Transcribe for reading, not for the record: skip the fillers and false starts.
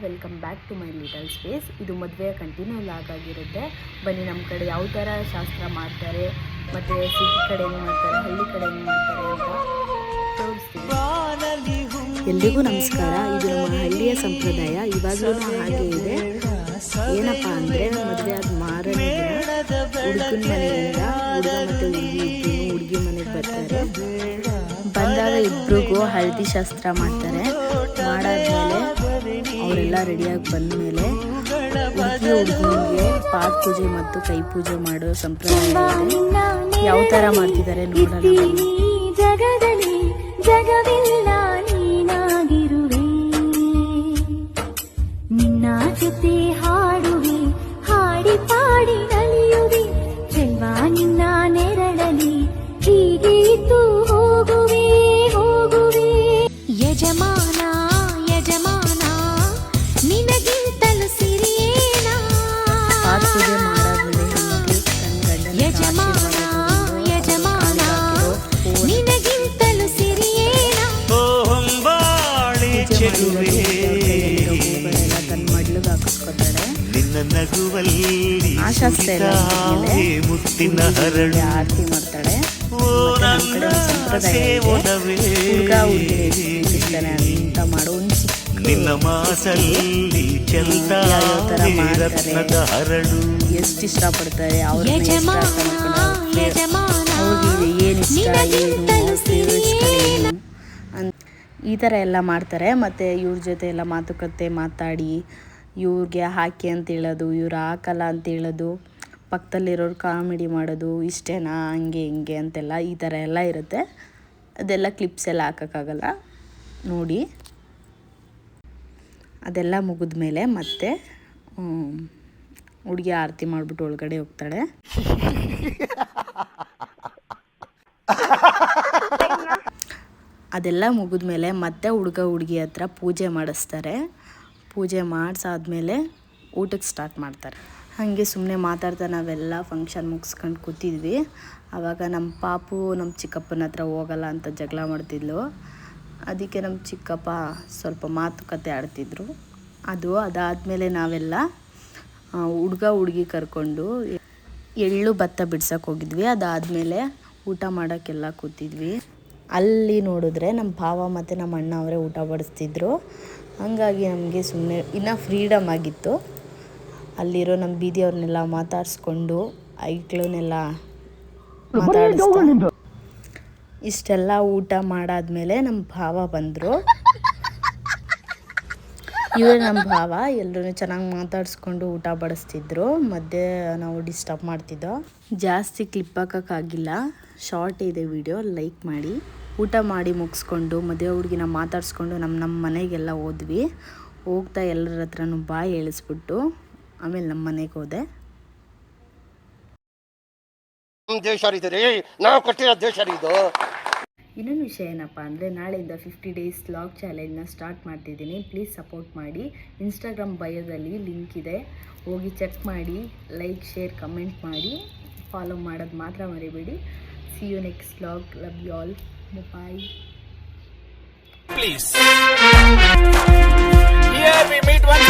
Welcome back to my little space. ಇದು ಮದುವೆಯ continue log ಆಗಿರುತ್ತೆ. ಬನ್ನಿ ನಮ್ಮ ಕಡೆ ಯಾವ ಥರ ಶಾಸ್ತ್ರ ಮಾಡ್ತಾರೆ, ಮತ್ತು ಸಿಟಿ ಕಡೆ ಹೆಂಗೆ ಮಾಡ್ತಾರೆ, ಹಳ್ಳಿ ಕಡೆ ಹೆಂಗೆ ಮಾಡ್ತಾರೆ ಅಂತ ತೋರಿಸ್ತೀನಿ. ಎಲ್ರಿಗೂ ನಮಸ್ಕಾರ. ಇದು ನಮ್ಮ ಹಳ್ಳಿಯ ಸಂಪ್ರದಾಯ, ಇವಾಗಲೂ ಹಾಗೆ ಇದೆ. ಏನಪ್ಪ ಅಂದರೆ ಮದುವೆ ಆದ ಮಾರನೇ ದಿನ ಹುಡುಗನ ಮನೆಯಿಂದ ಹುಡುಗ ಮತ್ತು ಹುಡುಗಿ ಮನೆಗೆ ಬರ್ತಾರೆ. ಬಂದಾಗ ಇಬ್ರಿಗೂ ಹಳದಿ ಶಾಸ್ತ್ರ ಮಾಡ್ತಾರೆ. ಮಾಡಾದ್ಮೇಲೆ ಅವರೆಲ್ಲ ರೆಡಿಯಾಗಿ ಬಂದಮೇಲೆ ಹುಡುಗನಿಗೆ ಪಾದ ಪೂಜೆ ಮತ್ತು ಕೈ ಪೂಜೆ ಮಾಡೋ ಸಂಪ್ರದಾಯ ಇದೆ. ಯಾವ ಥರ ಮಾಡ್ತಿದ್ದಾರೆ ನೋಡೋಣ. ಜಗದಲ್ಲಿ ಜಗವಿಲ್ಲ ನೀನಾಗಿರುವೆ, ನಿನ್ನ ಜೊತೆ ಹಾಡುವೆ, ಹಾಡಿ ಪಾಡಿ ನಲಿಯುವೆ, ಚೆಲ್ವಾ ನಿನ್ನ ನೆರಳಲಿ ಹೀಗೆ ಇದ್ದು ಹೋಗುವೆ ಹೋಗುವೆ. ಯಜಮಾನ ಯಜಮಾನ ನಿನಗಿಂತಲೂ ಸಿರಿಯೇನ. ಪಾದ ಪೂಜೆ ಮಾಡಾದ್ಮೇಲೆ ಯಜಮಾನ ಯಜಮಾನ ನಿನಗಿಂತಲೂ ಸಿರಿಯೇನ. ಹೊಂಬಾಳೆ ಚೆಲುವೆ ತನ್ನ ಮಡ್ಲಿಗೆ ಹಾಕಿಸ್ಕೊತಾಳೆ. ಆ ಶಾಸ್ತ್ರ ಎಲ್ಲ ಮುತ್ತಿನ ಹರಳು ಆರತಿ ಮಾಡ್ತಾಳೆ. ಸಂಪ್ರದಾಯ ಹುಡುಗ ಹುಡುಗಿ ಇರ್ತಾನೆ ಅಂತ ಮಾಡೋ ಒಂದು ಯಾವ ಥರ ಮಾಡ್ತಾರೆ, ಎಷ್ಟು ಇಷ್ಟಪಡ್ತಾರೆ, ಅವ್ರಿಗೆ ಏನು ಇಷ್ಟ ಏನು ಈ ಥರ ಎಲ್ಲ ಮಾಡ್ತಾರೆ. ಮತ್ತು ಇವ್ರ ಜೊತೆ ಎಲ್ಲ ಮಾತುಕತೆ ಮಾತಾಡಿ ಇವ್ರಿಗೆ ಹಾಕಿ ಅಂತ ಹೇಳೋದು, ಇವ್ರು ಹಾಕಲ್ಲ ಅಂತ ಹೇಳೋದು, ಪಕ್ಕದಲ್ಲಿರೋರು ಕಾಮಿಡಿ ಮಾಡೋದು, ಇಷ್ಟೇನಾ ಹಂಗೆ ಹಿಂಗೆ ಅಂತೆಲ್ಲ ಈ ಥರ ಎಲ್ಲ ಇರುತ್ತೆ. ಅದೆಲ್ಲ ಕ್ಲಿಪ್ಸ್ ಎಲ್ಲ ಹಾಕೋಕ್ಕಾಗಲ್ಲ ನೋಡಿ. ಅದೆಲ್ಲ ಮುಗಿದ ಮೇಲೆ ಮತ್ತೆ ಹುಡುಗಿ ಆರತಿ ಮಾಡಿಬಿಟ್ಟು ಒಳಗಡೆ ಹೋಗ್ತಾಳೆ. ಅದೆಲ್ಲ ಮುಗಿದ ಮೇಲೆ ಮತ್ತೆ ಹುಡುಗ ಹುಡುಗಿ ಹತ್ರ ಪೂಜೆ ಮಾಡಿಸ್ತಾರೆ. ಪೂಜೆ ಮಾಡಿಸಾದ್ಮೇಲೆ ಊಟಕ್ಕೆ ಸ್ಟಾರ್ಟ್ ಮಾಡ್ತಾರೆ. ಹಾಗೆ ಸುಮ್ಮನೆ ಮಾತಾಡ್ತಾ ನಾವೆಲ್ಲ ಫಂಕ್ಷನ್ ಮುಗಿಸ್ಕೊಂಡು ಕೂತಿದ್ವಿ. ಆವಾಗ ನಮ್ಮ ಪಾಪು ನಮ್ಮ ಚಿಕ್ಕಪ್ಪನ ಹತ್ರ ಹೋಗಲ್ಲ ಅಂತ ಜಗಳ ಮಾಡ್ತಿದ್ಲು. ಅದಕ್ಕೆ ನಮ್ಮ ಚಿಕ್ಕಪ್ಪ ಸ್ವಲ್ಪ ಮಾತುಕತೆ ಆಡ್ತಿದ್ರು. ಅದಾದಮೇಲೆ ನಾವೆಲ್ಲ ಹುಡುಗ ಹುಡುಗಿ ಕರ್ಕೊಂಡು ಎಳ್ಳು ಭತ್ತ ಬಿಡ್ಸೋಕೆ ಹೋಗಿದ್ವಿ. ಅದಾದಮೇಲೆ ಊಟ ಮಾಡೋಕ್ಕೆಲ್ಲ ಕೂತಿದ್ವಿ. ಅಲ್ಲಿ ನೋಡಿದ್ರೆ ನಮ್ಮ ಭಾವ ಮತ್ತು ನಮ್ಮ ಅಣ್ಣ ಅವರೇ ಊಟ ಬಡಿಸ್ತಿದ್ರು. ಹಾಗಾಗಿ ನಮಗೆ ಸುಮ್ಮನೆ ಇನ್ನೂ ಫ್ರೀಡಮ್ ಆಗಿತ್ತು. ಅಲ್ಲಿರೋ ನಮ್ಮ ಬೀದಿಯವ್ರನ್ನೆಲ್ಲ ಮಾತಾಡಿಸ್ಕೊಂಡು ಐಕ್ಳನ್ನೆಲ್ಲ ಮಾತಾಡಿಸ್ತಾ ಇಷ್ಟೆಲ್ಲ ಊಟ ಮಾಡಾದ್ಮೇಲೆ ನಮ್ಮ ಭಾವ ಬಂದರು. ಇವರೇ ನಮ್ಮ ಭಾವ. ಎಲ್ಲರೂ ಚೆನ್ನಾಗಿ ಮಾತಾಡಿಸ್ಕೊಂಡು ಊಟ ಬಡಿಸ್ತಿದ್ರು. ಮಧ್ಯೆ ನಾವು ಡಿಸ್ಟರ್ಬ್ ಮಾಡ್ತಿದ್ದೋ. ಜಾಸ್ತಿ ಕ್ಲಿಪ್ ಹಾಕೋಕ್ಕಾಗಿಲ್ಲ, ಶಾರ್ಟ್ ಇದೆ ವಿಡಿಯೋ, ಲೈಕ್ ಮಾಡಿ. ಊಟ ಮಾಡಿ ಮುಗಿಸ್ಕೊಂಡು ಮದುವೆ ಹುಡುಗಿನ ಮಾತಾಡಿಸ್ಕೊಂಡು ನಮ್ಮ ಮನೆಗೆಲ್ಲ ಹೋದ್ವಿ. ಹೋಗ್ತಾ ಎಲ್ಲರ ಹತ್ರನೂ ಬಾಯಿ ಹೇಳಿಸ್ಬಿಟ್ಟು ಆಮೇಲೆ ನಮ್ಮ ಮನೆಗೆ ಹೋದೆ. ನಾವು ಕೊಟ್ಟಿರೋ ದೇಶ ಇದು. ಇನ್ನೊಂದು ವಿಷಯ ಏನಪ್ಪ ಅಂದರೆ ನಾಳೆಯಿಂದ 50 ಡೇಸ್ ಲಾಗ್ ಚಾಲೆಂಜ್ನ ಸ್ಟಾರ್ಟ್ ಮಾಡ್ತಿದ್ದೀನಿ. ಪ್ಲೀಸ್ ಸಪೋರ್ಟ್ ಮಾಡಿ. ಇನ್ಸ್ಟಾಗ್ರಾಮ್ ಬಯೋದಲ್ಲಿ ಲಿಂಕ್ ಇದೆ, ಹೋಗಿ ಚೆಕ್ ಮಾಡಿ. ಲೈಕ್, ಶೇರ್, ಕಮೆಂಟ್ ಮಾಡಿ. ಫಾಲೋ ಮಾಡೋದು ಮಾತ್ರ ಮರಿಬೇಡಿ. See you next vlog. Love you all. Bye. Please. Here we meet once